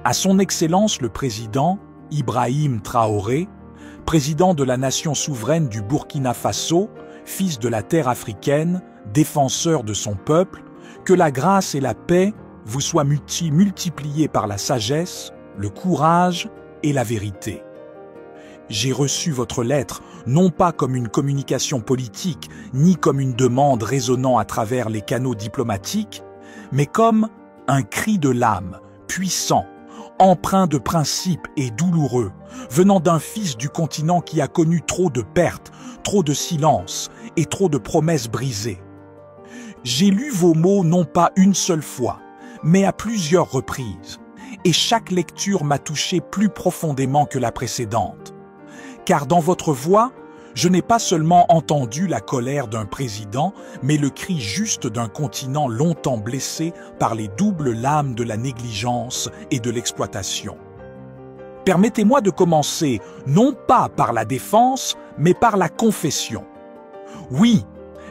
à son Excellence le Président Ibrahim Traoré, président de la nation souveraine du Burkina Faso, fils de la terre africaine, défenseur de son peuple, que la grâce et la paix vous soient multipliées par la sagesse, le courage et la vérité. J'ai reçu votre lettre non pas comme une communication politique, ni comme une demande résonnant à travers les canaux diplomatiques, mais comme un cri de l'âme, puissant, empreint de principes et douloureux, venant d'un fils du continent qui a connu trop de pertes, trop de silence et trop de promesses brisées. J'ai lu vos mots non pas une seule fois, mais à plusieurs reprises, et chaque lecture m'a touché plus profondément que la précédente. Car dans votre voix, je n'ai pas seulement entendu la colère d'un président, mais le cri juste d'un continent longtemps blessé par les doubles lames de la négligence et de l'exploitation. Permettez-moi de commencer, non pas par la défense, mais par la confession. Oui,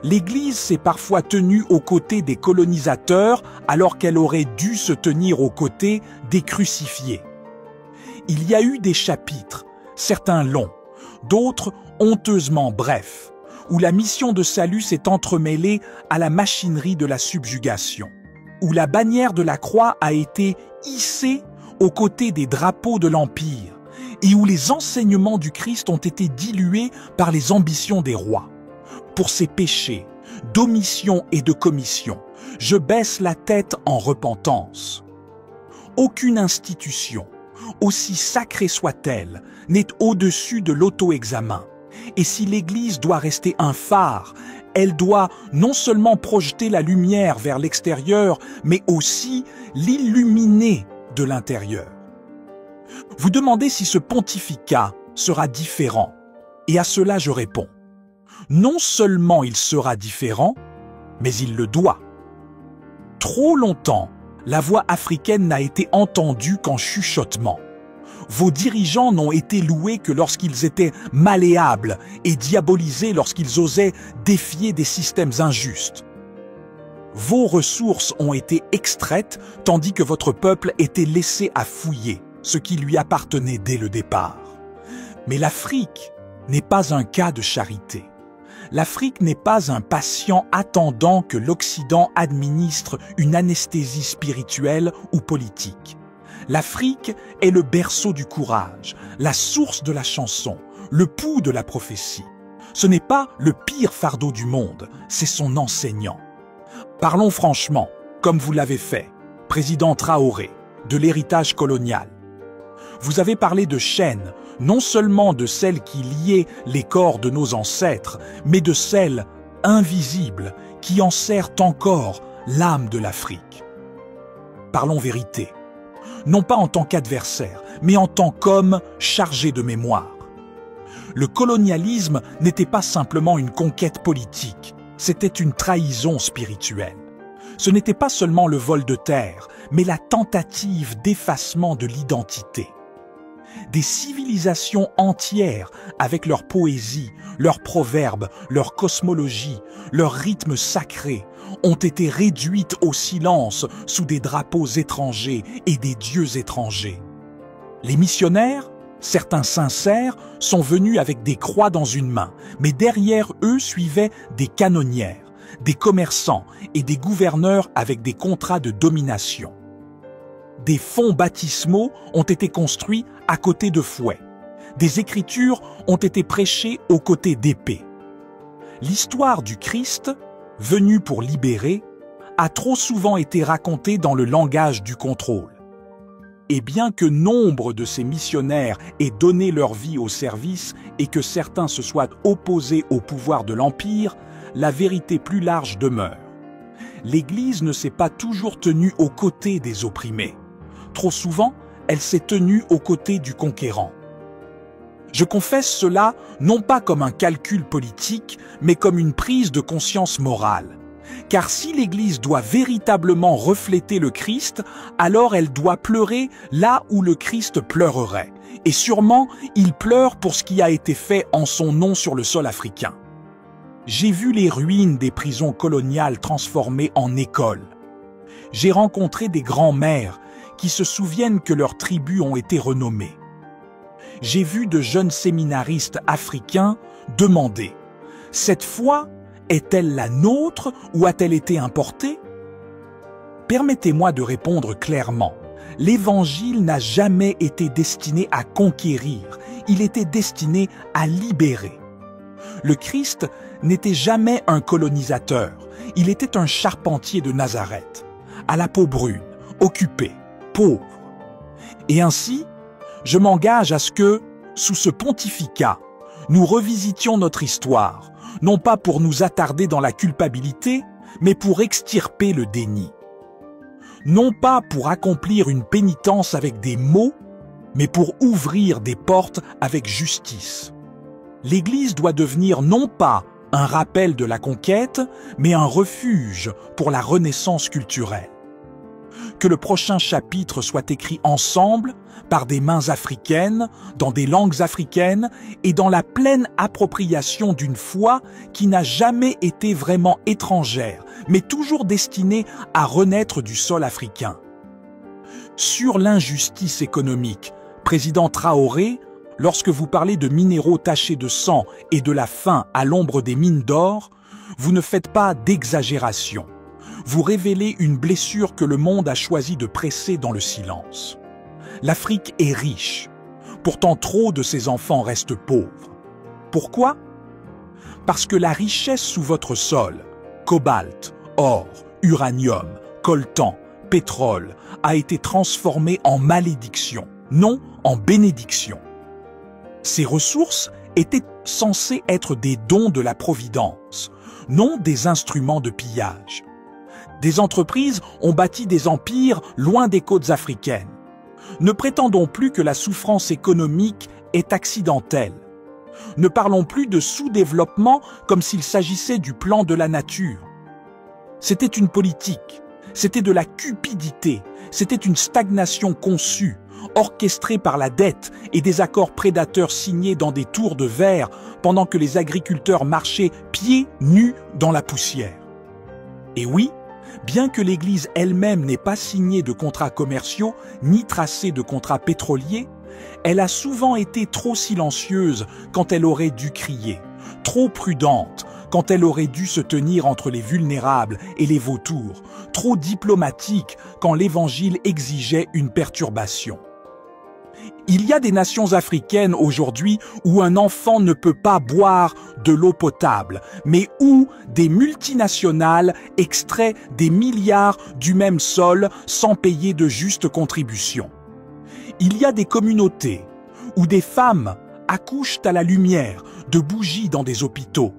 l'Église s'est parfois tenue aux côtés des colonisateurs alors qu'elle aurait dû se tenir aux côtés des crucifiés. Il y a eu des chapitres, certains longs, d'autres honteusement brefs, où la mission de salut s'est entremêlée à la machinerie de la subjugation, où la bannière de la croix a été hissée aux côtés des drapeaux de l'Empire, et où les enseignements du Christ ont été dilués par les ambitions des rois. Pour ces péchés, d'omission et de commission, je baisse la tête en repentance. Aucune institution, aussi sacrée soit-elle, n'est au-dessus de l'auto-examen. Et si l'Église doit rester un phare, elle doit non seulement projeter la lumière vers l'extérieur, mais aussi l'illuminer de l'intérieur. Vous demandez si ce pontificat sera différent, et à cela je réponds. Non seulement il sera différent, mais il le doit. Trop longtemps, la voix africaine n'a été entendue qu'en chuchotement. Vos dirigeants n'ont été loués que lorsqu'ils étaient malléables et diabolisés lorsqu'ils osaient défier des systèmes injustes. Vos ressources ont été extraites tandis que votre peuple était laissé à fouiller, ce qui lui appartenait dès le départ. Mais l'Afrique n'est pas un cas de charité. L'Afrique n'est pas un patient attendant que l'Occident administre une anesthésie spirituelle ou politique. L'Afrique est le berceau du courage, la source de la chanson, le pouls de la prophétie. Ce n'est pas le pire fardeau du monde, c'est son enseignant. Parlons franchement, comme vous l'avez fait, président Traoré, de l'héritage colonial. Vous avez parlé de chaînes, non seulement de celles qui liaient les corps de nos ancêtres, mais de celles invisibles qui enserrent encore l'âme de l'Afrique. Parlons vérité, non pas en tant qu'adversaire, mais en tant qu'homme chargé de mémoire. Le colonialisme n'était pas simplement une conquête politique, c'était une trahison spirituelle. Ce n'était pas seulement le vol de terre, mais la tentative d'effacement de l'identité. Des civilisations entières, avec leur poésie, leurs proverbes, leur cosmologie, leurs rythmes sacrés, ont été réduites au silence sous des drapeaux étrangers et des dieux étrangers. Les missionnaires, certains sincères, sont venus avec des croix dans une main, mais derrière eux suivaient des canonnières, des commerçants et des gouverneurs avec des contrats de domination. Des fonts baptismaux ont été construits à côté de fouets. Des écritures ont été prêchées aux côtés d'épées. L'histoire du Christ, venu pour libérer, a trop souvent été racontée dans le langage du contrôle. Et bien que nombre de ces missionnaires aient donné leur vie au service et que certains se soient opposés au pouvoir de l'Empire, la vérité plus large demeure. L'Église ne s'est pas toujours tenue aux côtés des opprimés. Trop souvent, elle s'est tenue aux côtés du conquérant. Je confesse cela non pas comme un calcul politique, mais comme une prise de conscience morale. Car si l'Église doit véritablement refléter le Christ, alors elle doit pleurer là où le Christ pleurerait. Et sûrement, il pleure pour ce qui a été fait en son nom sur le sol africain. J'ai vu les ruines des prisons coloniales transformées en écoles. J'ai rencontré des grands-mères qui se souviennent que leurs tribus ont été renommées. J'ai vu de jeunes séminaristes africains demander « Cette foi est-elle la nôtre ou a-t-elle été importée ?» Permettez-moi de répondre clairement. L'Évangile n'a jamais été destiné à conquérir, il était destiné à libérer. Le Christ n'était jamais un colonisateur, il était un charpentier de Nazareth, à la peau brune, occupé, pauvre. Et ainsi, je m'engage à ce que, sous ce pontificat, nous revisitions notre histoire, non pas pour nous attarder dans la culpabilité, mais pour extirper le déni. Non pas pour accomplir une pénitence avec des mots, mais pour ouvrir des portes avec justice. L'Église doit devenir non pas un rappel de la conquête, mais un refuge pour la renaissance culturelle. Que le prochain chapitre soit écrit ensemble, par des mains africaines, dans des langues africaines et dans la pleine appropriation d'une foi qui n'a jamais été vraiment étrangère, mais toujours destinée à renaître du sol africain. Sur l'injustice économique, président Traoré, lorsque vous parlez de minéraux tachés de sang et de la faim à l'ombre des mines d'or, vous ne faites pas d'exagération. Vous révélez une blessure que le monde a choisi de presser dans le silence. L'Afrique est riche. Pourtant, trop de ses enfants restent pauvres. Pourquoi? Parce que la richesse sous votre sol, cobalt, or, uranium, coltan, pétrole, a été transformée en malédiction, non en bénédiction. Ces ressources étaient censées être des dons de la Providence, non des instruments de pillage. Des entreprises ont bâti des empires loin des côtes africaines. Ne prétendons plus que la souffrance économique est accidentelle. Ne parlons plus de sous-développement comme s'il s'agissait du plan de la nature. C'était une politique, c'était de la cupidité, c'était une stagnation conçue, orchestrée par la dette et des accords prédateurs signés dans des tours de verre pendant que les agriculteurs marchaient pieds nus dans la poussière. Et oui, bien que l'Église elle-même n'ait pas signé de contrats commerciaux ni tracé de contrats pétroliers, elle a souvent été trop silencieuse quand elle aurait dû crier, trop prudente quand elle aurait dû se tenir entre les vulnérables et les vautours, trop diplomatique quand l'Évangile exigeait une perturbation. Il y a des nations africaines aujourd'hui où un enfant ne peut pas boire de l'eau potable, mais où des multinationales extraient des milliards du même sol sans payer de justes contributions. Il y a des communautés où des femmes accouchent à la lumière de bougies dans des hôpitaux,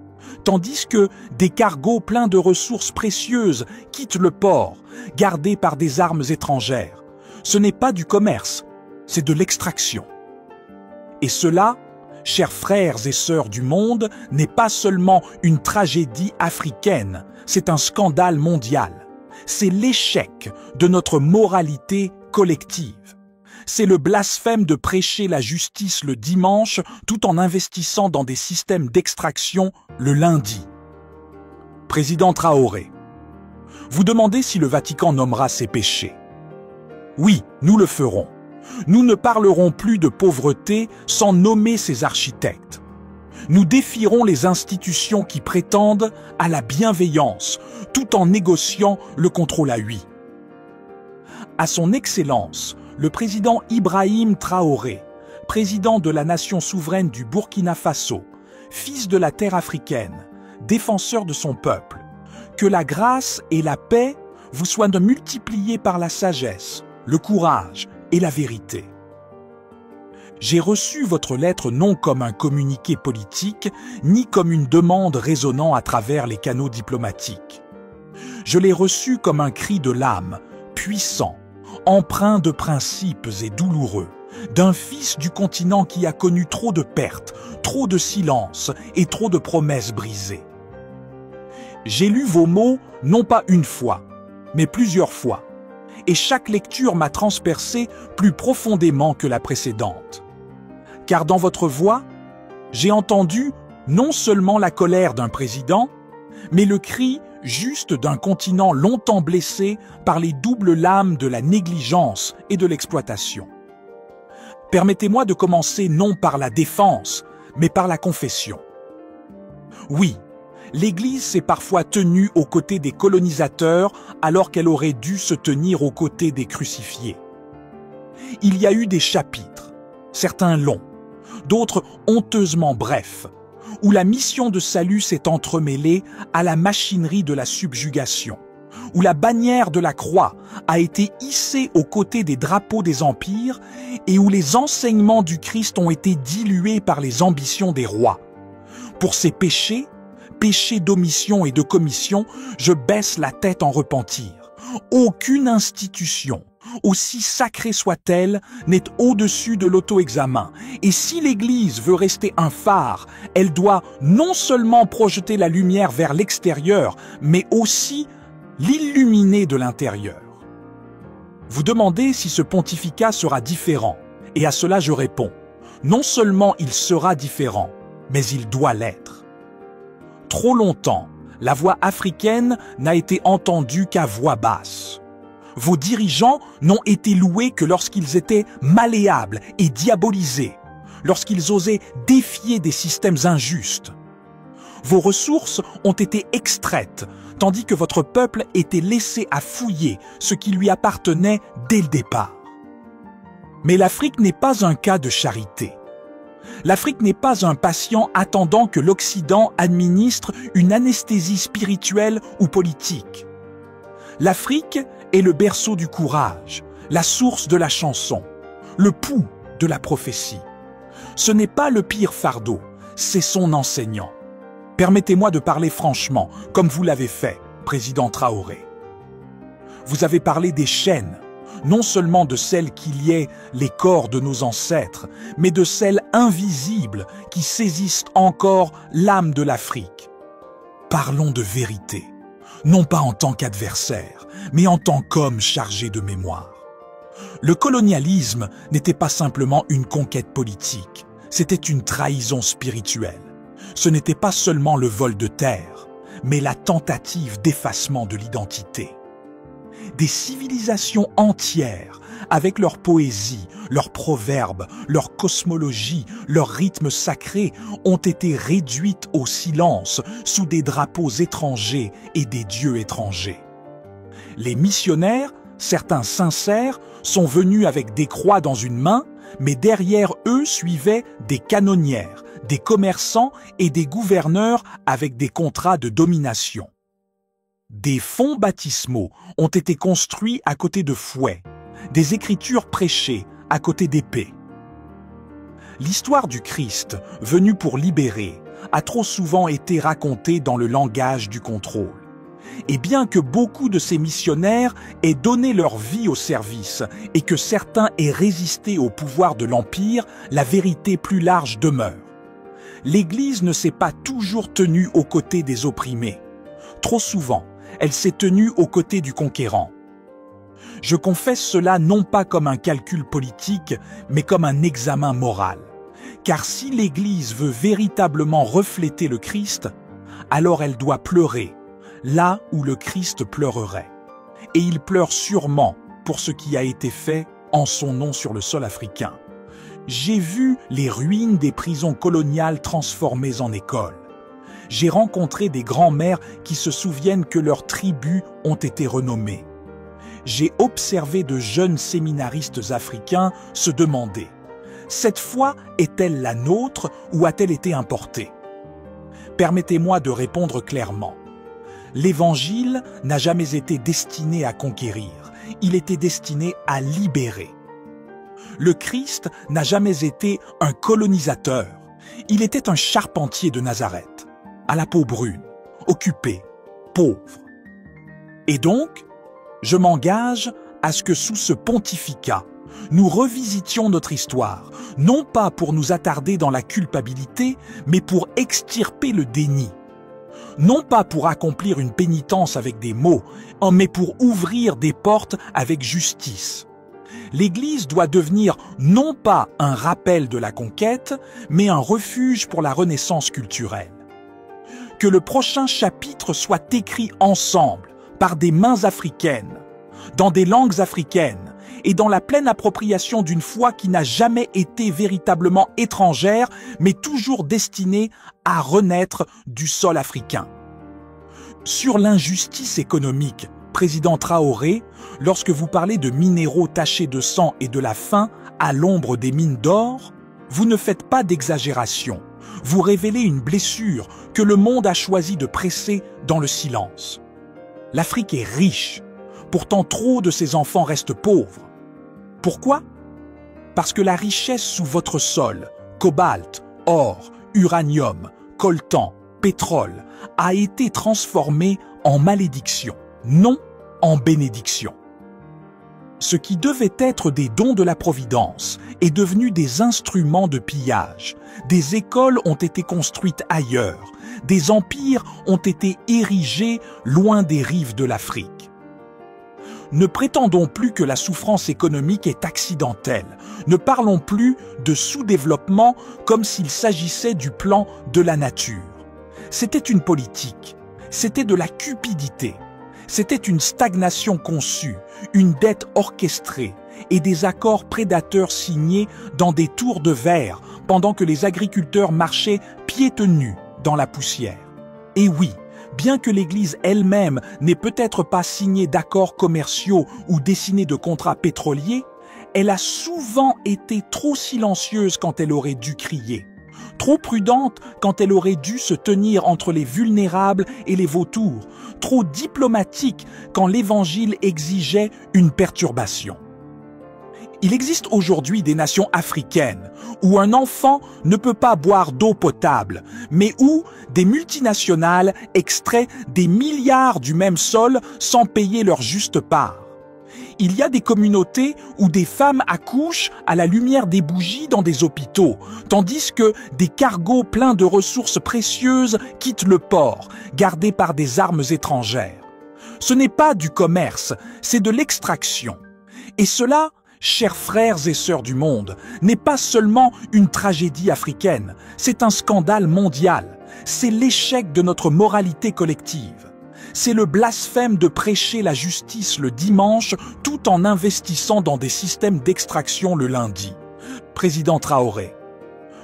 tandis que des cargos pleins de ressources précieuses quittent le port, gardés par des armes étrangères. Ce n'est pas du commerce, c'est de l'extraction. Et cela, chers frères et sœurs du monde, n'est pas seulement une tragédie africaine, c'est un scandale mondial. C'est l'échec de notre moralité collective. C'est le blasphème de prêcher la justice le dimanche tout en investissant dans des systèmes d'extraction le lundi. Président Traoré, vous demandez si le Vatican nommera ses péchés. Oui, nous le ferons. Nous ne parlerons plus de pauvreté sans nommer ses architectes. Nous défierons les institutions qui prétendent à la bienveillance tout en négociant le contrôle à huis. À son Excellence, le président Ibrahim Traoré, président de la nation souveraine du Burkina Faso, fils de la terre africaine, défenseur de son peuple, que la grâce et la paix vous soient multipliées par la sagesse, le courage et la vérité. J'ai reçu votre lettre non comme un communiqué politique, ni comme une demande résonnant à travers les canaux diplomatiques. Je l'ai reçue comme un cri de l'âme, puissant, empreint de principes et douloureux, d'un fils du continent qui a connu trop de pertes, trop de silence et trop de promesses brisées. J'ai lu vos mots non pas une fois, mais plusieurs fois, et chaque lecture m'a transpercé plus profondément que la précédente. Car dans votre voix, j'ai entendu non seulement la colère d'un président, mais le cri juste d'un continent longtemps blessé par les doubles lames de la négligence et de l'exploitation. Permettez-moi de commencer non par la défense, mais par la confession. Oui, l'Église s'est parfois tenue aux côtés des colonisateurs alors qu'elle aurait dû se tenir aux côtés des crucifiés. Il y a eu des chapitres, certains longs, d'autres honteusement brefs, où la mission de salut s'est entremêlée à la machinerie de la subjugation, où la bannière de la croix a été hissée aux côtés des drapeaux des empires et où les enseignements du Christ ont été dilués par les ambitions des rois. Pour ces péchés, péchés d'omission et de commission, je baisse la tête en repentir. Aucune institution, aussi sacrée soit-elle, n'est au-dessus de l'auto-examen. Et si l'Église veut rester un phare, elle doit non seulement projeter la lumière vers l'extérieur, mais aussi l'illuminer de l'intérieur. Vous demandez si ce pontificat sera différent, et à cela je réponds, non seulement il sera différent, mais il doit l'être. Trop longtemps, la voix africaine n'a été entendue qu'à voix basse. Vos dirigeants n'ont été loués que lorsqu'ils étaient malléables et diabolisés, lorsqu'ils osaient défier des systèmes injustes. Vos ressources ont été extraites, tandis que votre peuple était laissé à fouiller ce qui lui appartenait dès le départ. Mais l'Afrique n'est pas un cas de charité. L'Afrique n'est pas un patient attendant que l'Occident administre une anesthésie spirituelle ou politique. L'Afrique est le berceau du courage, la source de la chanson, le pouls de la prophétie. Ce n'est pas le pire fardeau, c'est son enseignant. Permettez-moi de parler franchement, comme vous l'avez fait, président Traoré. Vous avez parlé des chaînes, non seulement de celles qui liaient les corps de nos ancêtres, mais de celles invisibles qui saisissent encore l'âme de l'Afrique. Parlons de vérité, non pas en tant qu'adversaire, mais en tant qu'homme chargé de mémoire. Le colonialisme n'était pas simplement une conquête politique, c'était une trahison spirituelle. Ce n'était pas seulement le vol de terre, mais la tentative d'effacement de l'identité. Des civilisations entières, avec leur poésie, leurs proverbes, leur cosmologie, leurs rythmes sacrés, ont été réduites au silence sous des drapeaux étrangers et des dieux étrangers. Les missionnaires, certains sincères, sont venus avec des croix dans une main, mais derrière eux suivaient des canonnières, des commerçants et des gouverneurs avec des contrats de domination. Des fonts baptismaux ont été construits à côté de fouets, des écritures prêchées à côté d'épées. L'histoire du Christ, venu pour libérer, a trop souvent été racontée dans le langage du contrôle. Et bien que beaucoup de ces missionnaires aient donné leur vie au service et que certains aient résisté au pouvoir de l'Empire, la vérité plus large demeure. L'Église ne s'est pas toujours tenue aux côtés des opprimés. Trop souvent, elle s'est tenue aux côtés du conquérant. Je confesse cela non pas comme un calcul politique, mais comme un examen moral. Car si l'Église veut véritablement refléter le Christ, alors elle doit pleurer, là où le Christ pleurerait. Et il pleure sûrement pour ce qui a été fait en son nom sur le sol africain. J'ai vu les ruines des prisons coloniales transformées en écoles. J'ai rencontré des grands-mères qui se souviennent que leurs tribus ont été renommées. J'ai observé de jeunes séminaristes africains se demander « Cette foi est-elle la nôtre ou a-t-elle été importée ?» Permettez-moi de répondre clairement. L'Évangile n'a jamais été destiné à conquérir, il était destiné à libérer. Le Christ n'a jamais été un colonisateur, il était un charpentier de Nazareth, à la peau brune, occupé, pauvre. Et donc, je m'engage à ce que sous ce pontificat, nous revisitions notre histoire, non pas pour nous attarder dans la culpabilité, mais pour extirper le déni. Non pas pour accomplir une pénitence avec des mots, mais pour ouvrir des portes avec justice. L'Église doit devenir non pas un rappel de la conquête, mais un refuge pour la renaissance culturelle. que le prochain chapitre soit écrit ensemble, par des mains africaines, dans des langues africaines, et dans la pleine appropriation d'une foi qui n'a jamais été véritablement étrangère, mais toujours destinée à renaître du sol africain. Sur l'injustice économique, président Traoré, lorsque vous parlez de minéraux tachés de sang et de la faim à l'ombre des mines d'or, vous ne faites pas d'exagération. Vous révélez une blessure que le monde a choisi de presser dans le silence. L'Afrique est riche, pourtant trop de ses enfants restent pauvres. Pourquoi? Parce que la richesse sous votre sol, cobalt, or, uranium, coltan, pétrole, a été transformée en malédiction, non en bénédiction. Ce qui devait être des dons de la Providence est devenu des instruments de pillage. Des écoles ont été construites ailleurs. Des empires ont été érigés loin des rives de l'Afrique. Ne prétendons plus que la souffrance économique est accidentelle. Ne parlons plus de sous-développement comme s'il s'agissait du plan de la nature. C'était une politique, c'était de la cupidité. C'était une stagnation conçue, une dette orchestrée et des accords prédateurs signés dans des tours de verre pendant que les agriculteurs marchaient pieds nus dans la poussière. Et oui, bien que l'Église elle-même n'ait peut-être pas signé d'accords commerciaux ou dessiné de contrats pétroliers, elle a souvent été trop silencieuse quand elle aurait dû crier. Trop prudente quand elle aurait dû se tenir entre les vulnérables et les vautours, trop diplomatique quand l'Évangile exigeait une perturbation. Il existe aujourd'hui des nations africaines où un enfant ne peut pas boire d'eau potable, mais où des multinationales extraient des milliards du même sol sans payer leur juste part. Il y a des communautés où des femmes accouchent à la lumière des bougies dans des hôpitaux, tandis que des cargos pleins de ressources précieuses quittent le port, gardés par des armes étrangères. Ce n'est pas du commerce, c'est de l'extraction. Et cela, chers frères et sœurs du monde, n'est pas seulement une tragédie africaine, c'est un scandale mondial, c'est l'échec de notre moralité collective. C'est le blasphème de prêcher la justice le dimanche tout en investissant dans des systèmes d'extraction le lundi. Président Traoré,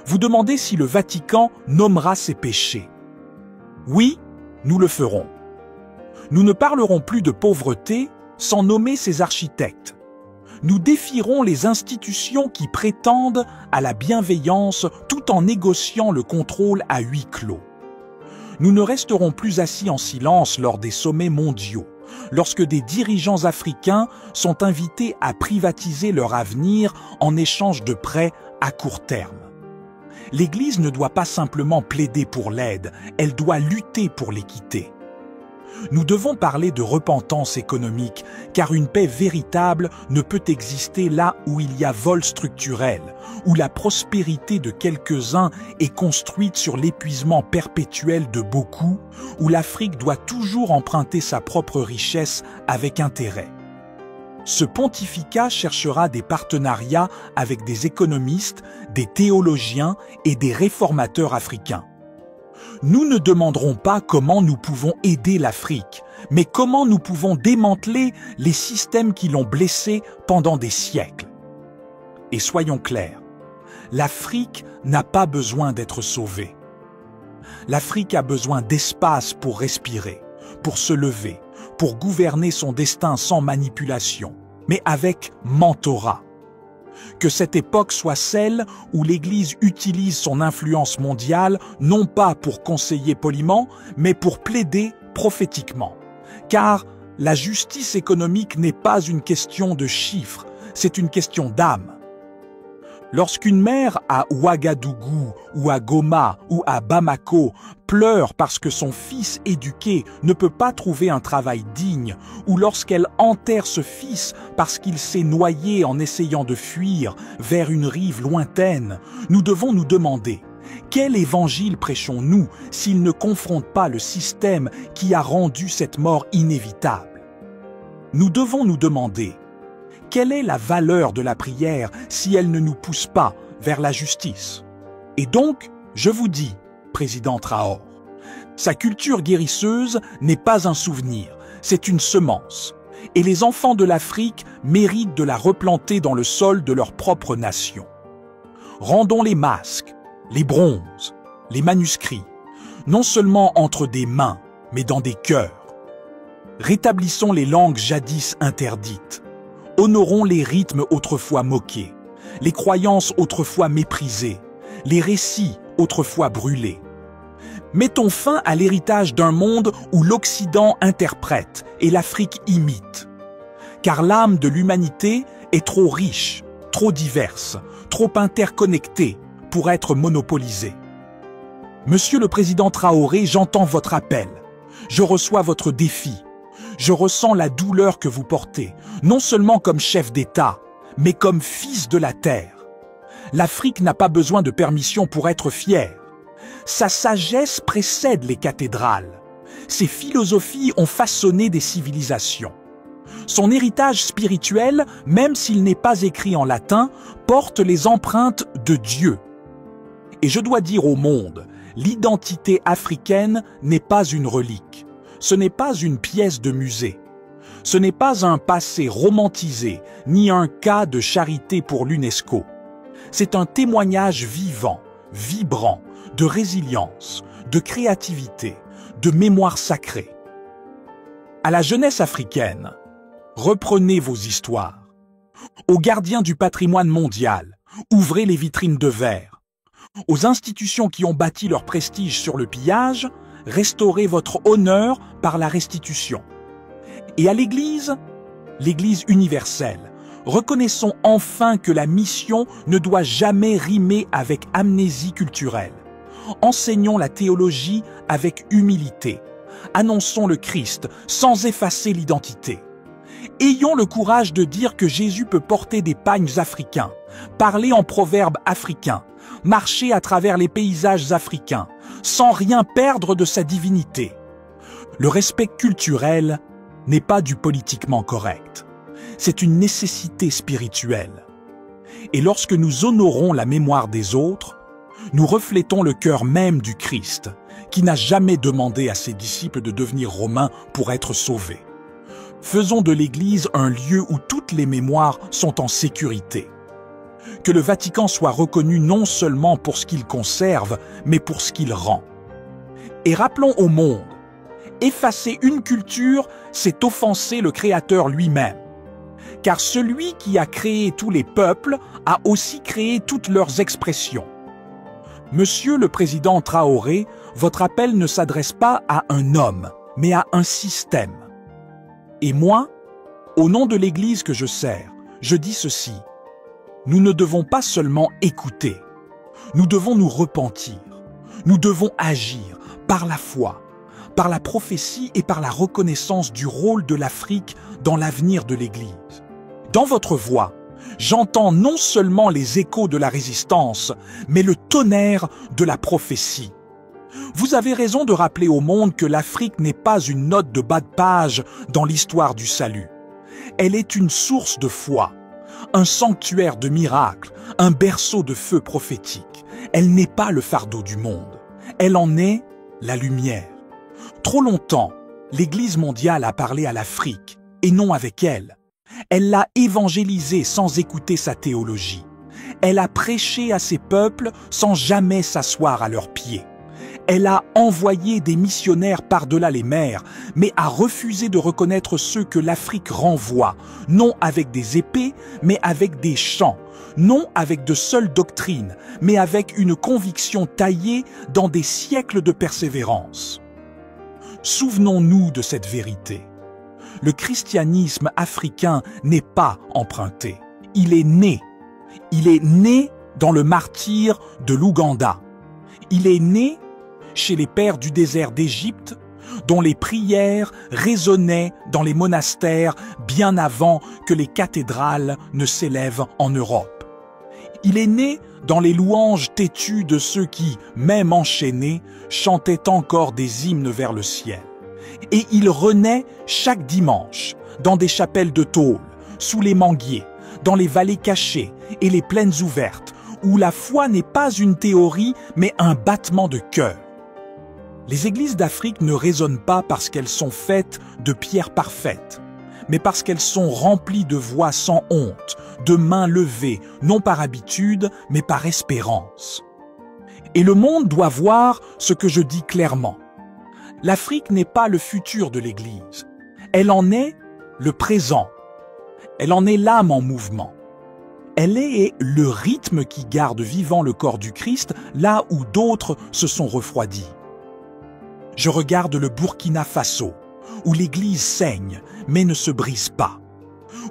vous demandez si le Vatican nommera ses péchés. Oui, nous le ferons. Nous ne parlerons plus de pauvreté sans nommer ses architectes. Nous défierons les institutions qui prétendent à la bienveillance tout en négociant le contrôle à huis clos. Nous ne resterons plus assis en silence lors des sommets mondiaux, lorsque des dirigeants africains sont invités à privatiser leur avenir en échange de prêts à court terme. L'Église ne doit pas simplement plaider pour l'aide, elle doit lutter pour l'équité. Nous devons parler de repentance économique, car une paix véritable ne peut exister là où il y a vol structurel, où la prospérité de quelques-uns est construite sur l'épuisement perpétuel de beaucoup, où l'Afrique doit toujours emprunter sa propre richesse avec intérêt. Ce pontificat cherchera des partenariats avec des économistes, des théologiens et des réformateurs africains. Nous ne demanderons pas comment nous pouvons aider l'Afrique, mais comment nous pouvons démanteler les systèmes qui l'ont blessée pendant des siècles. Et soyons clairs, l'Afrique n'a pas besoin d'être sauvée. L'Afrique a besoin d'espace pour respirer, pour se lever, pour gouverner son destin sans manipulation, mais avec mentorat. Que cette époque soit celle où l'Église utilise son influence mondiale non pas pour conseiller poliment, mais pour plaider prophétiquement. Car la justice économique n'est pas une question de chiffres, c'est une question d'âme. Lorsqu'une mère à Ouagadougou ou à Goma ou à Bamako pleure parce que son fils éduqué ne peut pas trouver un travail digne, ou lorsqu'elle enterre ce fils parce qu'il s'est noyé en essayant de fuir vers une rive lointaine, nous devons nous demander: quel évangile prêchons-nous s'il ne confronte pas le système qui a rendu cette mort inévitable? Nous devons nous demander: quelle est la valeur de la prière si elle ne nous pousse pas vers la justice? Et donc, je vous dis, Président Traoré, Sa culture guérisseuse n'est pas un souvenir, c'est une semence. Et les enfants de l'Afrique méritent de la replanter dans le sol de leur propre nation. Rendons les masques, les bronzes, les manuscrits, non seulement entre des mains, mais dans des cœurs. Rétablissons les langues jadis interdites. Honorons les rythmes autrefois moqués, les croyances autrefois méprisées, les récits autrefois brûlés. Mettons fin à l'héritage d'un monde où l'Occident interprète et l'Afrique imite. Car l'âme de l'humanité est trop riche, trop diverse, trop interconnectée pour être monopolisée. Monsieur le Président Traoré, j'entends votre appel. Je reçois votre défi. Je ressens la douleur que vous portez, non seulement comme chef d'État, mais comme fils de la terre. L'Afrique n'a pas besoin de permission pour être fière. Sa sagesse précède les cathédrales. Ses philosophies ont façonné des civilisations. Son héritage spirituel, même s'il n'est pas écrit en latin, porte les empreintes de Dieu. Et je dois dire au monde, l'identité africaine n'est pas une relique. Ce n'est pas une pièce de musée. Ce n'est pas un passé romantisé, ni un cas de charité pour l'UNESCO. C'est un témoignage vivant, vibrant, de résilience, de créativité, de mémoire sacrée. À la jeunesse africaine, reprenez vos histoires. Aux gardiens du patrimoine mondial, ouvrez les vitrines de verre. Aux institutions qui ont bâti leur prestige sur le pillage, restaurez votre honneur par la restitution. Et à l'Église, l'Église universelle, reconnaissons enfin que la mission ne doit jamais rimer avec amnésie culturelle. Enseignons la théologie avec humilité. Annonçons le Christ sans effacer l'identité. Ayons le courage de dire que Jésus peut porter des pagnes africains, parler en proverbes africains, marcher à travers les paysages africains, sans rien perdre de sa divinité. Le respect culturel n'est pas du politiquement correct. C'est une nécessité spirituelle. Et lorsque nous honorons la mémoire des autres, nous reflétons le cœur même du Christ, qui n'a jamais demandé à ses disciples de devenir romains pour être sauvés. Faisons de l'Église un lieu où toutes les mémoires sont en sécurité. Que le Vatican soit reconnu non seulement pour ce qu'il conserve, mais pour ce qu'il rend. Et rappelons au monde, effacer une culture, c'est offenser le Créateur lui-même. Car celui qui a créé tous les peuples a aussi créé toutes leurs expressions. Monsieur le Président Traoré, votre appel ne s'adresse pas à un homme, mais à un système. Et moi, au nom de l'Église que je sers, je dis ceci. Nous ne devons pas seulement écouter, nous devons nous repentir. Nous devons agir par la foi, par la prophétie et par la reconnaissance du rôle de l'Afrique dans l'avenir de l'Église. Dans votre voix, j'entends non seulement les échos de la résistance, mais le tonnerre de la prophétie. Vous avez raison de rappeler au monde que l'Afrique n'est pas une note de bas de page dans l'histoire du salut. Elle est une source de foi, un sanctuaire de miracles, un berceau de feu prophétique. Elle n'est pas le fardeau du monde. Elle en est la lumière. Trop longtemps, l'Église mondiale a parlé à l'Afrique, et non avec elle. Elle l'a évangélisée sans écouter sa théologie. Elle a prêché à ses peuples sans jamais s'asseoir à leurs pieds. Elle a envoyé des missionnaires par-delà les mers, mais a refusé de reconnaître ceux que l'Afrique renvoie, non avec des épées, mais avec des chants, non avec de seules doctrines, mais avec une conviction taillée dans des siècles de persévérance. Souvenons-nous de cette vérité. Le christianisme africain n'est pas emprunté. Il est né. Il est né dans le martyre de l'Ouganda. Il est né chez les pères du désert d'Égypte, dont les prières résonnaient dans les monastères bien avant que les cathédrales ne s'élèvent en Europe. Il est né dans les louanges têtues de ceux qui, même enchaînés, chantaient encore des hymnes vers le ciel. Et il renaît chaque dimanche, dans des chapelles de tôle, sous les manguiers, dans les vallées cachées et les plaines ouvertes, où la foi n'est pas une théorie, mais un battement de cœur. Les églises d'Afrique ne résonnent pas parce qu'elles sont faites de pierres parfaites, mais parce qu'elles sont remplies de voix sans honte, de mains levées, non par habitude, mais par espérance. Et le monde doit voir ce que je dis clairement. L'Afrique n'est pas le futur de l'Église. Elle en est le présent. Elle en est l'âme en mouvement. Elle est le rythme qui garde vivant le corps du Christ là où d'autres se sont refroidis. Je regarde le Burkina Faso, où l'Église saigne mais ne se brise pas,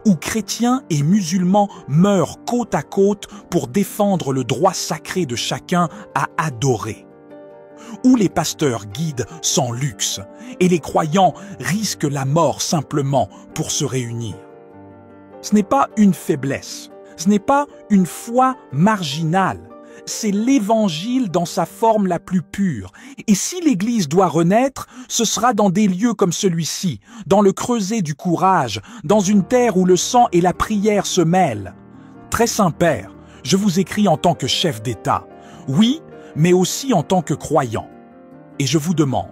où chrétiens et musulmans meurent côte à côte pour défendre le droit sacré de chacun à adorer, où les pasteurs guident sans luxe et les croyants risquent la mort simplement pour se réunir. Ce n'est pas une faiblesse, ce n'est pas une foi marginale, c'est l'Évangile dans sa forme la plus pure. Et si l'Église doit renaître, ce sera dans des lieux comme celui-ci, dans le creuset du courage, dans une terre où le sang et la prière se mêlent. Très Saint-Père, je vous écris en tant que chef d'État, oui, mais aussi en tant que croyant. Et je vous demande,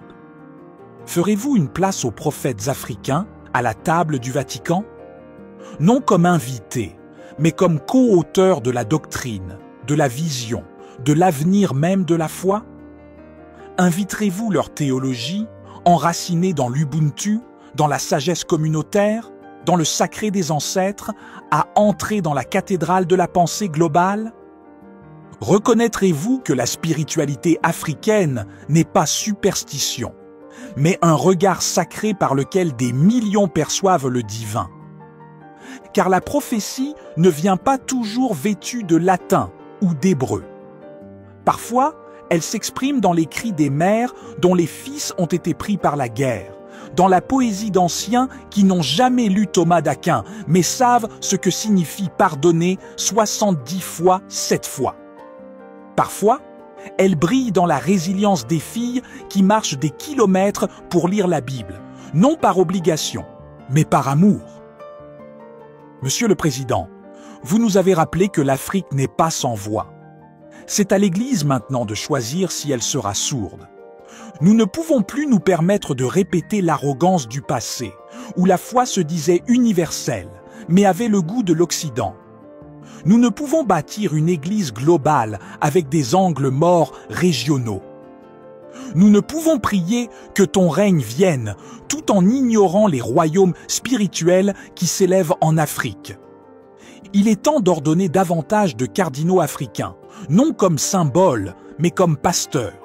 ferez-vous une place aux prophètes africains à la table du Vatican? Non comme invités, mais comme co-auteurs de la doctrine, de la vision, de l'avenir même de la foi? Inviterez-vous leur théologie, enracinée dans l'Ubuntu, dans la sagesse communautaire, dans le sacré des ancêtres, à entrer dans la cathédrale de la pensée globale? Reconnaîtrez-vous que la spiritualité africaine n'est pas superstition, mais un regard sacré par lequel des millions perçoivent le divin? Car la prophétie ne vient pas toujours vêtue de latin ou d'hébreu. Parfois, elle s'exprime dans les cris des mères dont les fils ont été pris par la guerre, dans la poésie d'anciens qui n'ont jamais lu Thomas d'Aquin, mais savent ce que signifie pardonner 70 fois 7 fois. Parfois, elle brille dans la résilience des filles qui marchent des kilomètres pour lire la Bible, non par obligation, mais par amour. Monsieur le Président, vous nous avez rappelé que l'Afrique n'est pas sans voix. C'est à l'Église maintenant de choisir si elle sera sourde. Nous ne pouvons plus nous permettre de répéter l'arrogance du passé, où la foi se disait universelle, mais avait le goût de l'Occident. Nous ne pouvons bâtir une Église globale avec des angles morts régionaux. Nous ne pouvons prier que ton règne vienne, tout en ignorant les royaumes spirituels qui s'élèvent en Afrique. Il est temps d'ordonner davantage de cardinaux africains, non comme symboles, mais comme pasteurs.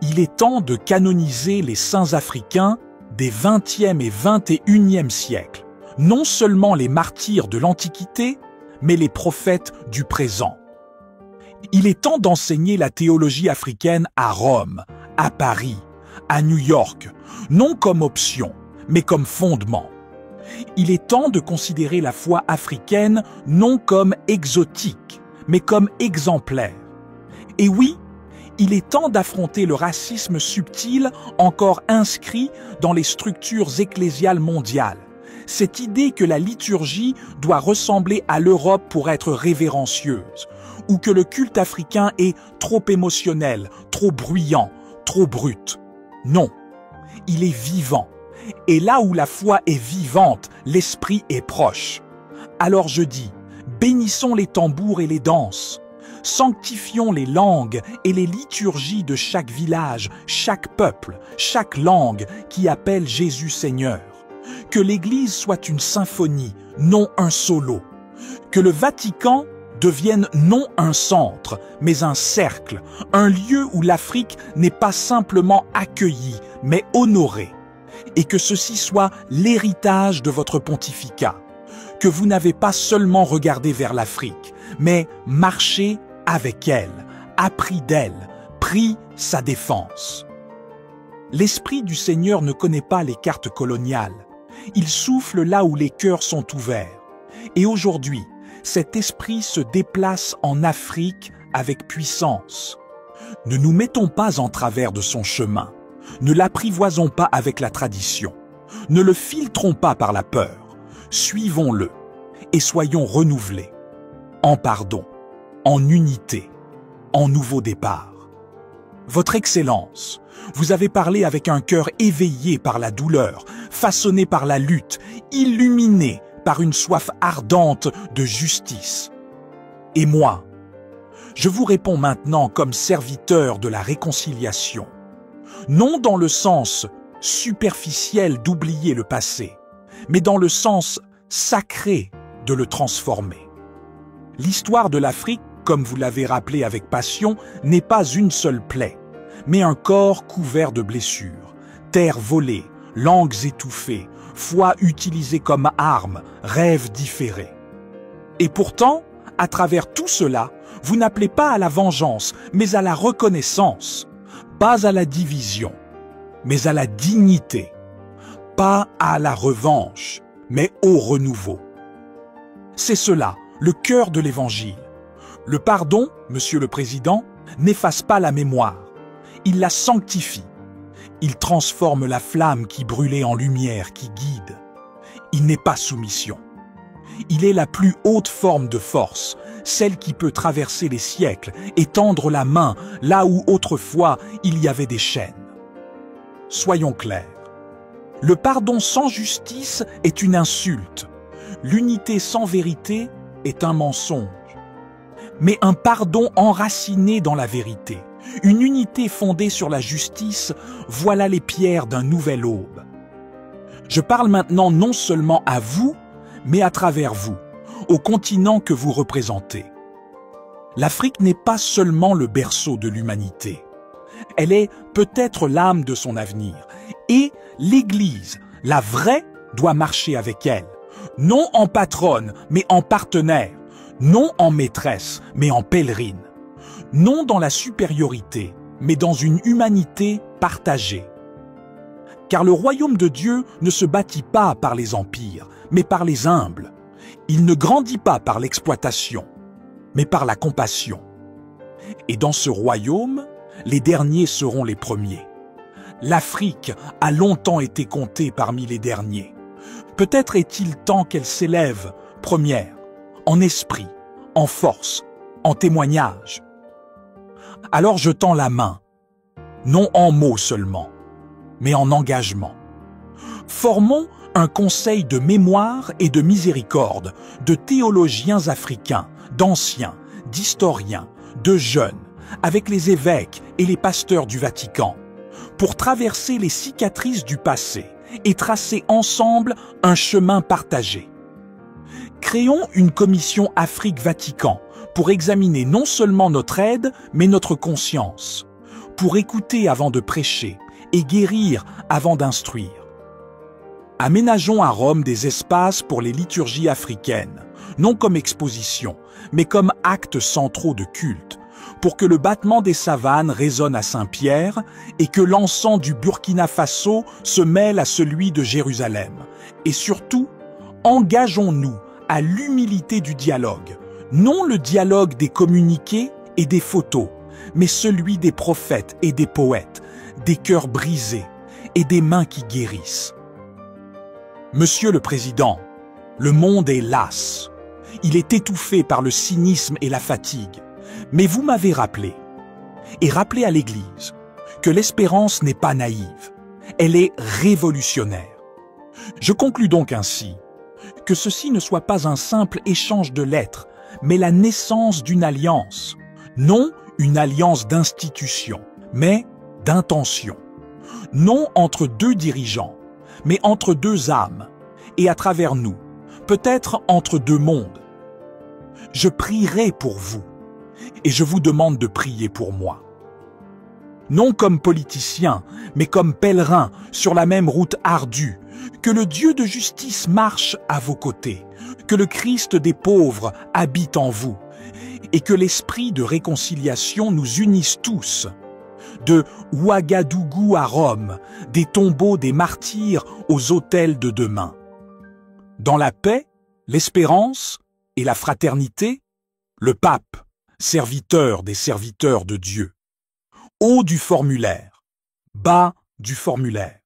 Il est temps de canoniser les saints africains des 20e et 21e siècles, non seulement les martyrs de l'Antiquité, mais les prophètes du présent. Il est temps d'enseigner la théologie africaine à Rome, à Paris, à New York, non comme option, mais comme fondement. Il est temps de considérer la foi africaine non comme exotique, mais comme exemplaire. Et oui, il est temps d'affronter le racisme subtil encore inscrit dans les structures ecclésiales mondiales. Cette idée que la liturgie doit ressembler à l'Europe pour être révérencieuse, ou que le culte africain est trop émotionnel, trop bruyant, trop brut. Non, il est vivant. Et là où la foi est vivante, l'esprit est proche. Alors je dis, bénissons les tambours et les danses. Sanctifions les langues et les liturgies de chaque village, chaque peuple, chaque langue qui appelle Jésus Seigneur. Que l'Église soit une symphonie, non un solo. Que le Vatican devienne non un centre, mais un cercle, un lieu où l'Afrique n'est pas simplement accueillie, mais honorée. Et que ceci soit l'héritage de votre pontificat, que vous n'avez pas seulement regardé vers l'Afrique, mais marché avec elle, appris d'elle, pris sa défense. L'Esprit du Seigneur ne connaît pas les cartes coloniales. Il souffle là où les cœurs sont ouverts. Et aujourd'hui, cet esprit se déplace en Afrique avec puissance. Ne nous mettons pas en travers de son chemin. Ne l'apprivoisons pas avec la tradition. Ne le filtrons pas par la peur. Suivons-le et soyons renouvelés. En pardon, en unité, en nouveau départ. Votre Excellence, vous avez parlé avec un cœur éveillé par la douleur, façonné par la lutte, illuminé par une soif ardente de justice. Et moi, je vous réponds maintenant comme serviteur de la réconciliation, non dans le sens superficiel d'oublier le passé, mais dans le sens sacré de le transformer. L'histoire de l'Afrique, comme vous l'avez rappelé avec passion, n'est pas une seule plaie, mais un corps couvert de blessures, terre volée, langues étouffées, foi utilisée comme arme, rêves différés. Et pourtant, à travers tout cela, vous n'appelez pas à la vengeance, mais à la reconnaissance, pas à la division, mais à la dignité, pas à la revanche, mais au renouveau. C'est cela, le cœur de l'Évangile. Le pardon, Monsieur le Président, n'efface pas la mémoire, il la sanctifie. Il transforme la flamme qui brûlait en lumière qui guide. Il n'est pas soumission. Il est la plus haute forme de force, celle qui peut traverser les siècles et tendre la main là où autrefois il y avait des chaînes. Soyons clairs. Le pardon sans justice est une insulte. L'unité sans vérité est un mensonge. Mais un pardon enraciné dans la vérité, une unité fondée sur la justice, voilà les pierres d'un nouvel aube. Je parle maintenant non seulement à vous, mais à travers vous, au continent que vous représentez. L'Afrique n'est pas seulement le berceau de l'humanité. Elle est peut-être l'âme de son avenir. Et l'Église, la vraie, doit marcher avec elle. Non en patronne, mais en partenaire. Non en maîtresse, mais en pèlerine. Non dans la supériorité, mais dans une humanité partagée. Car le royaume de Dieu ne se bâtit pas par les empires, mais par les humbles. Il ne grandit pas par l'exploitation, mais par la compassion. Et dans ce royaume, les derniers seront les premiers. L'Afrique a longtemps été comptée parmi les derniers. Peut-être est-il temps qu'elle s'élève première, en esprit, en force, en témoignage. Alors je tends la main, non en mots seulement, mais en engagement. Formons un conseil de mémoire et de miséricorde de théologiens africains, d'anciens, d'historiens, de jeunes, avec les évêques et les pasteurs du Vatican, pour traverser les cicatrices du passé et tracer ensemble un chemin partagé. Créons une commission Afrique-Vatican pour examiner non seulement notre aide, mais notre conscience, pour écouter avant de prêcher et guérir avant d'instruire. Aménageons à Rome des espaces pour les liturgies africaines, non comme exposition, mais comme actes centraux de culte, pour que le battement des savanes résonne à Saint-Pierre et que l'encens du Burkina Faso se mêle à celui de Jérusalem. Et surtout, engageons-nous à l'humilité du dialogue, non le dialogue des communiqués et des photos, mais celui des prophètes et des poètes, des cœurs brisés et des mains qui guérissent. Monsieur le Président, le monde est las. Il est étouffé par le cynisme et la fatigue. Mais vous m'avez rappelé, et rappelé à l'Église, que l'espérance n'est pas naïve, elle est révolutionnaire. Je conclus donc ainsi, que ceci ne soit pas un simple échange de lettres, mais la naissance d'une alliance, non une alliance d'institution, mais d'intention, non entre deux dirigeants, mais entre deux âmes, et à travers nous, peut-être entre deux mondes. Je prierai pour vous, et je vous demande de prier pour moi. Non comme politicien, mais comme pèlerin sur la même route ardue, que le Dieu de justice marche à vos côtés, que le Christ des pauvres habite en vous, et que l'esprit de réconciliation nous unisse tous, de Ouagadougou à Rome, des tombeaux des martyrs aux autels de demain. Dans la paix, l'espérance et la fraternité, le pape, serviteur des serviteurs de Dieu. Haut du formulaire, bas du formulaire.